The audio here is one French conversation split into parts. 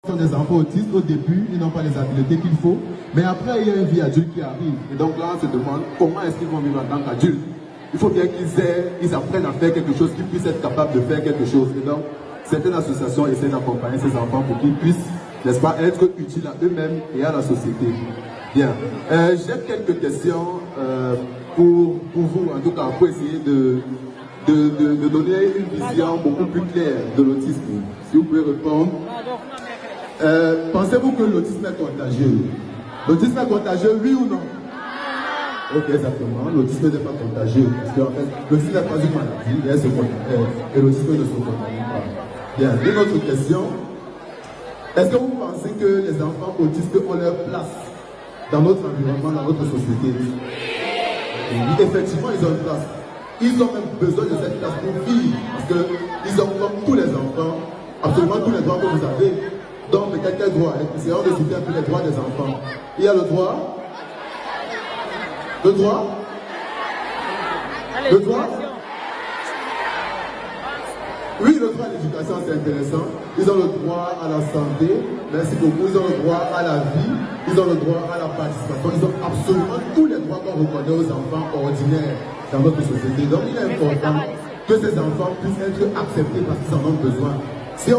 sont des enfants autistes, au début, ils n'ont pas les habiletés qu'il faut, mais après, il y a une vie adulte qui arrive. Et donc là, on se demande comment est-ce qu'ils vont vivre en tant qu'adultes. Il faut bien qu'ils apprennent à faire quelque chose, qu'ils puissent être capables de faire quelque chose. Et donc, certaines associations essaient d'accompagner ces enfants pour qu'ils puissent, n'est-ce pas, être utiles à eux-mêmes et à la société. Bien. J'ai quelques questions pour vous, en tout cas, pour essayer de donner une vision beaucoup plus claire de l'autisme. Si vous pouvez répondre. Pensez-vous que l'autisme est contagieux? L'autisme est contagieux, oui ou non? Ok, exactement. L'autisme n'est pas contagieux. Parce qu'en fait, l'autisme n'est pas une maladie, et l'autisme ne se contamine pas. Bien, une autre question. Est-ce que vous pensez que les enfants autistes ont leur place dans notre environnement, dans notre société? Oui, effectivement, ils ont une place. Ils ont même besoin de cette place pour vivre. Parce qu'ils ont, comme tous les enfants, absolument tous les droits que vous avez. Donc, quel droit? Essayons de citer un peu les droits des enfants. Il y a le droit. Le droit. Le droit. Oui, le droit à l'éducation, c'est intéressant. Ils ont le droit à la santé. Merci beaucoup. Ils ont le droit à la vie. Ils ont le droit à la participation. Ils ont absolument tous les droits qu'on reconnaît aux enfants ordinaires dans notre société. Donc, il est important que ces enfants puissent être acceptés parce qu'ils en ont besoin. Si on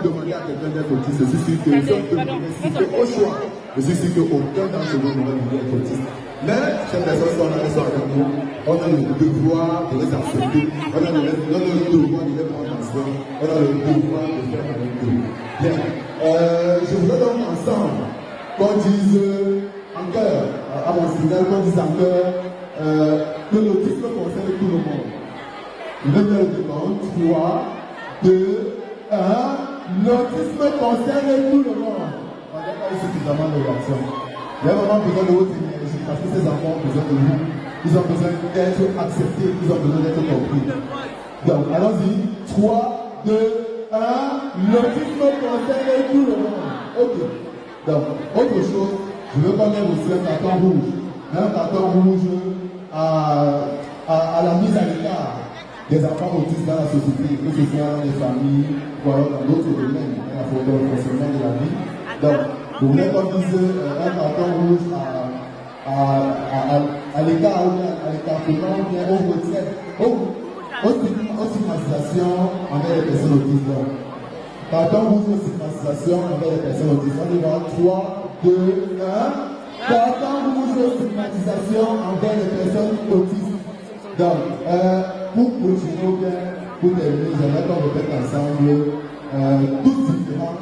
demandait à quelqu'un d'être autiste, je suis sûr que si on demandait au choix, je suis sûr qu'aucun d'entre nous n'aurait voulu être autiste. Mais ces personnes sont là, elles sont avec nous. On a le devoir de les accepter. On a le devoir de les prendre en soin. On a le devoir de faire avec eux. Bien. Je voudrais donc ensemble qu'on dise en cœur, à mon signal, qu'on dise en cœur que l'autisme concerne tout le monde. Je vais faire le demande. 3, 2, 1. L'autisme concerne tout le monde. On n'a pas eu suffisamment de réaction. Il y a vraiment besoin de votre énergie parce que ces enfants ont besoin de vous. Ils ont besoin d'être acceptés, ils ont besoin d'être compris. Donc, allons-y. 3, 2, 1. L'autisme concerne tout le monde. Ok. Donc, autre chose, je veux qu'on ait aussi un carton rouge. Un carton rouge à la mise à l'écart des enfants autistes dans la société, que ce soit dans les familles ou alors dans d'autres domaines, dans le fonctionnement de la vie. Donc, vous voulez qu'on dise un carton rouge à l'écart ou à l'écartement ou bien au retrait, aux stigmatisations envers les personnes autistes. Donc, carton rouge aux stigmatisations envers les personnes autistes. On y va. 3, 2, 1. Carton rouge aux stigmatisations envers les personnes autistes. Donc, pour continuer ou bien pour terminer, j'aimerais qu'on répète ensemble tous différents.